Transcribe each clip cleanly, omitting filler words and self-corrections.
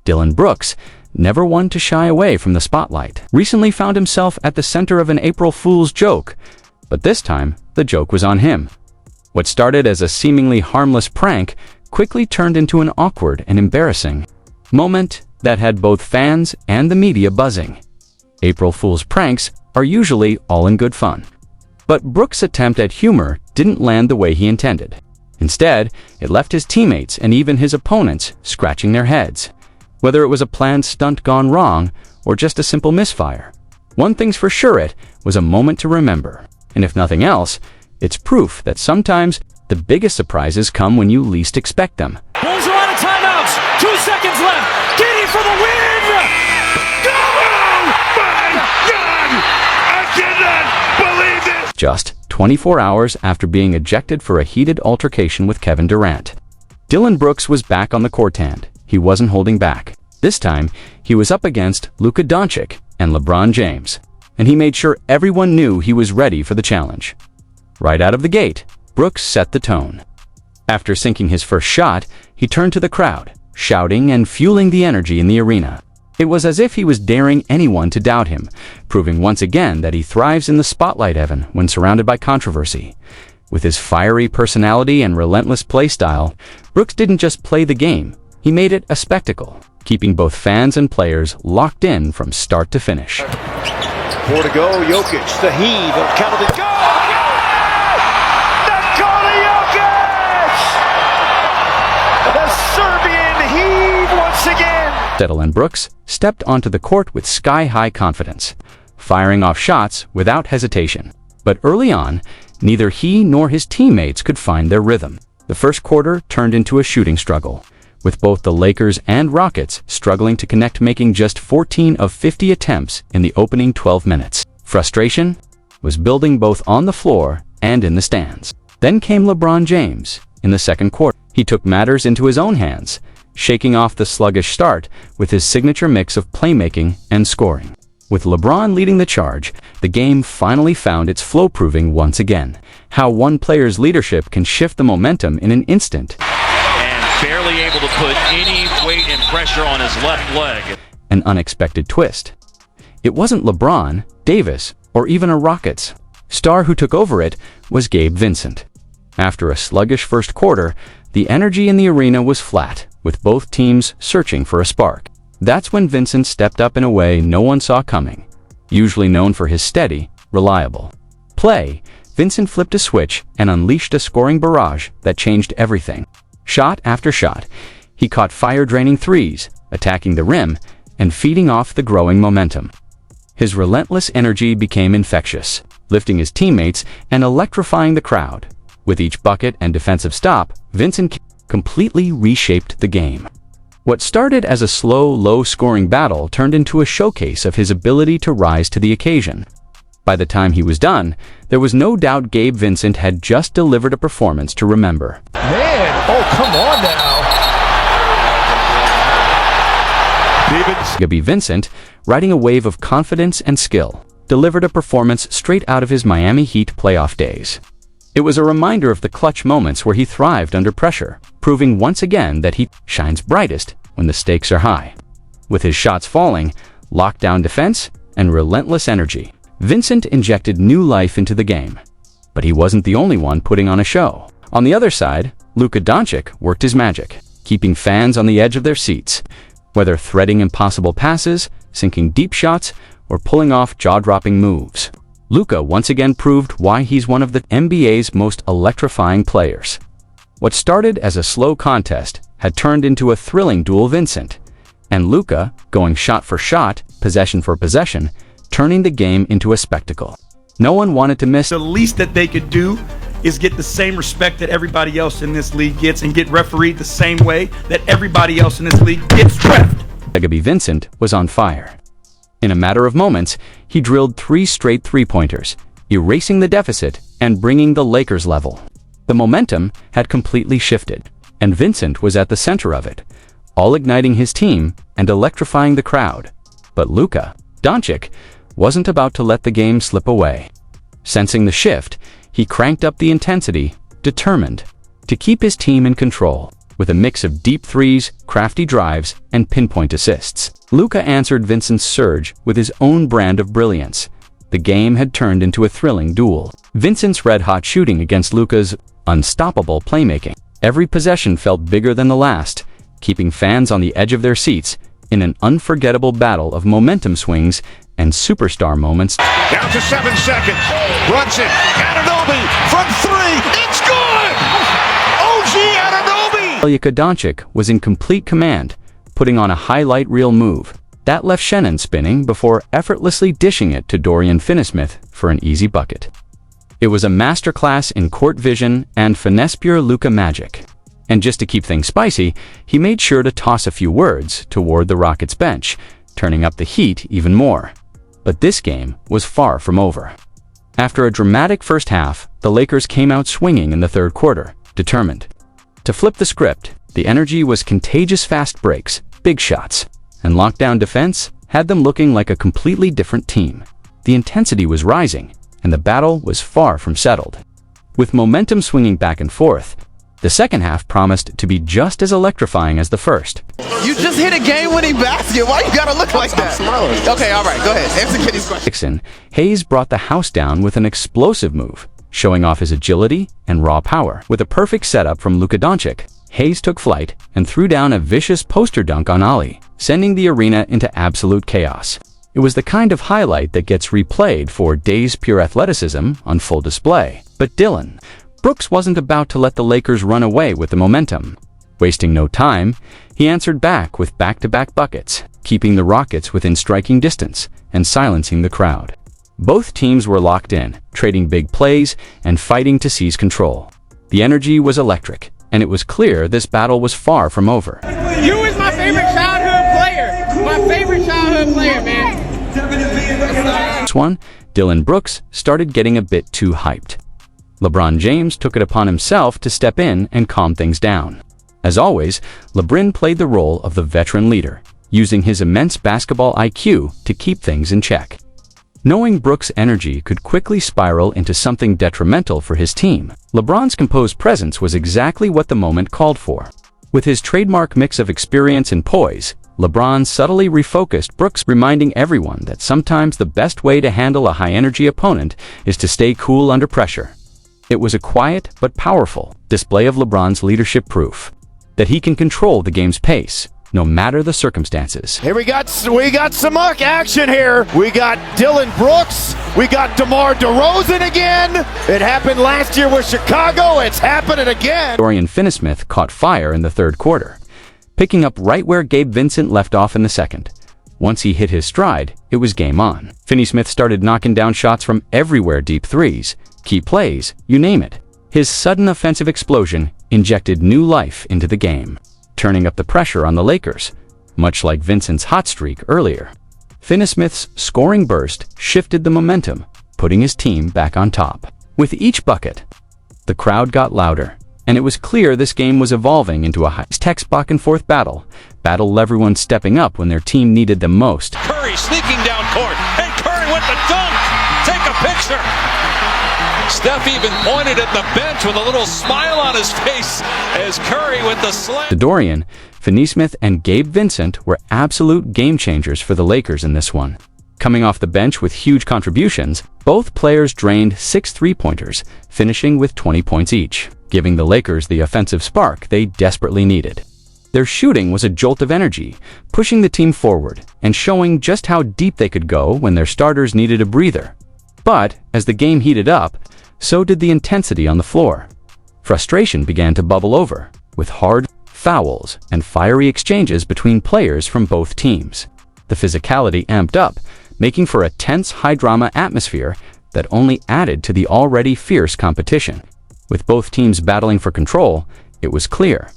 Dillon Brooks, never one to shy away from the spotlight, recently found himself at the center of an April Fool's joke, but this time the joke was on him. What started as a seemingly harmless prank quickly turned into an awkward and embarrassing moment that had both fans and the media buzzing. April Fool's pranks are usually all in good fun. But Brooks' attempt at humor didn't land the way he intended. Instead, it left his teammates and even his opponents scratching their heads. Whether it was a planned stunt gone wrong or just a simple misfire, one thing's for sure, it was a moment to remember. And if nothing else, it's proof that sometimes the biggest surprises come when you least expect them. Bulls are out of timeouts. 2 seconds left. Giddy for the win! Just 24 hours after being ejected for a heated altercation with Kevin Durant, Dillon Brooks was back on the court and he wasn't holding back. This time, he was up against Luka Doncic and LeBron James, and he made sure everyone knew he was ready for the challenge. Right out of the gate, Brooks set the tone. After sinking his first shot, he turned to the crowd, shouting and fueling the energy in the arena. It was as if he was daring anyone to doubt him, proving once again that he thrives in the spotlight heaven when surrounded by controversy. With his fiery personality and relentless play style, Brooks didn't just play the game, he made it a spectacle, keeping both fans and players locked in from start to finish. 4 to go, Jokic, the heave, counted it, go! Nikola Jokic! The Serbian heave once again! Dillon Brooks stepped onto the court with sky-high confidence, firing off shots without hesitation. But early on, neither he nor his teammates could find their rhythm. The first quarter turned into a shooting struggle, with both the Lakers and Rockets struggling to connect, making just 14 of 50 attempts in the opening 12 minutes. Frustration was building both on the floor and in the stands. Then came LeBron James in the second quarter. He took matters into his own hands, shaking off the sluggish start with his signature mix of playmaking and scoring. With LeBron leading the charge, the game finally found its flow, proving once again how one player's leadership can shift the momentum in an instant. And barely able to put any weight and pressure on his left leg. An unexpected twist. It wasn't LeBron, Davis, or even a Rockets star who took over. It was Gabe Vincent. After a sluggish first quarter, the energy in the arena was flat, with both teams searching for a spark. That's when Vincent stepped up in a way no one saw coming. Usually known for his steady, reliable play, Vincent flipped a switch and unleashed a scoring barrage that changed everything. Shot after shot, he caught fire-draining threes, attacking the rim and feeding off the growing momentum. His relentless energy became infectious, lifting his teammates and electrifying the crowd. With each bucket and defensive stop, Vincent completely reshaped the game. What started as a slow, low-scoring battle turned into a showcase of his ability to rise to the occasion. By the time he was done, there was no doubt Gabe Vincent had just delivered a performance to remember. Man, oh, come on now! Gabe Vincent, riding a wave of confidence and skill, delivered a performance straight out of his Miami Heat playoff days. It was a reminder of the clutch moments where he thrived under pressure, proving once again that he shines brightest when the stakes are high. With his shots falling, lockdown defense, and relentless energy, Vincent injected new life into the game. But he wasn't the only one putting on a show. On the other side, Luka Doncic worked his magic, keeping fans on the edge of their seats, whether threading impossible passes, sinking deep shots, or pulling off jaw-dropping moves. Luka once again proved why he's one of the NBA's most electrifying players. What started as a slow contest had turned into a thrilling duel. Vincent and Luka going shot for shot, possession for possession, turning the game into a spectacle. No one wanted to miss. The least that they could do is get the same respect that everybody else in this league gets and get refereed the same way that everybody else in this league gets reffed. Gabe Vincent was on fire. In a matter of moments, he drilled 3 straight three-pointers, erasing the deficit and bringing the Lakers level. The momentum had completely shifted, and Vincent was at the center of it, all igniting his team and electrifying the crowd. But Luka Doncic wasn't about to let the game slip away. Sensing the shift, he cranked up the intensity, determined to keep his team in control. with a mix of deep threes, crafty drives, and pinpoint assists. Luka answered Vincent's surge with his own brand of brilliance. The game had turned into a thrilling duel. Vincent's red-hot shooting against Luka's unstoppable playmaking. Every possession felt bigger than the last, keeping fans on the edge of their seats in an unforgettable battle of momentum swings and superstar moments. Down to 7 seconds. Runs it. Anunoby from 3. It's good! OG Anunoby! Luka Doncic was in complete command, putting on a highlight reel move. That left Shannon spinning before effortlessly dishing it to Dorian Finney-Smith for an easy bucket. It was a masterclass in court vision and finesse pure Luka magic. And just to keep things spicy, he made sure to toss a few words toward the Rockets bench, turning up the heat even more. But this game was far from over. After a dramatic first half, the Lakers came out swinging in the third quarter, determined. To flip the script, the energy was contagious fast breaks, big shots, and lockdown defense had them looking like a completely different team. The intensity was rising, and the battle was far from settled. With momentum swinging back and forth, the second half promised to be just as electrifying as the first. You just hit a game-winning basket. Why you gotta look like that? I'm smiling. Okay, all right, go ahead. Answer Kitty's question. Hayes brought the house down with an explosive move, showing off his agility and raw power. With a perfect setup from Luka Doncic, Hayes took flight and threw down a vicious poster dunk on Ali, sending the arena into absolute chaos. It was the kind of highlight that gets replayed for days pure athleticism on full display. But Dillon Brooks wasn't about to let the Lakers run away with the momentum. Wasting no time, he answered back with back-to-back buckets, keeping the Rockets within striking distance and silencing the crowd. Both teams were locked in, trading big plays and fighting to seize control. The energy was electric, and it was clear this battle was far from over. You was my favorite childhood player. My favorite childhood player, man. This one, Dillon Brooks started getting a bit too hyped. LeBron James took it upon himself to step in and calm things down. As always, LeBron played the role of the veteran leader, using his immense basketball IQ to keep things in check. Knowing Brooks' energy could quickly spiral into something detrimental for his team, LeBron's composed presence was exactly what the moment called for. With his trademark mix of experience and poise, LeBron subtly refocused Brooks, reminding everyone that sometimes the best way to handle a high-energy opponent is to stay cool under pressure. It was a quiet but powerful display of LeBron's leadership proof that he can control the game's pace, no matter the circumstances. Here we got some muck action here. We got Dillon Brooks. We got DeMar DeRozan again. It happened last year with Chicago. It's happening again. Dorian Finney-Smith caught fire in the third quarter, picking up right where Gabe Vincent left off in the second. Once he hit his stride, it was game on. Finney-Smith started knocking down shots from everywhere, deep threes, key plays, you name it. His sudden offensive explosion injected new life into the game, turning up the pressure on the Lakers, much like Vincent's hot streak earlier. Finney-Smith's scoring burst shifted the momentum, putting his team back on top. With each bucket, the crowd got louder, and it was clear this game was evolving into a high-stakes back-and-forth battle everyone stepping up when their team needed them most. Curry sneaking down court, and Curry with the dunk. Take a picture. Steph even pointed at the bench with a little smile on his face as Curry with the slam. Dorian, Finney-Smith, and Gabe Vincent were absolute game changers for the Lakers in this one. Coming off the bench with huge contributions, both players drained 6 three-pointers, finishing with 20 points each, giving the Lakers the offensive spark they desperately needed. Their shooting was a jolt of energy, pushing the team forward and showing just how deep they could go when their starters needed a breather. But as the game heated up, so did the intensity on the floor. Frustration began to bubble over, with hard fouls and fiery exchanges between players from both teams. The physicality amped up, making for a tense, high-drama atmosphere that only added to the already fierce competition. With both teams battling for control, it was clear.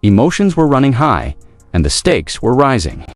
Emotions were running high, and the stakes were rising.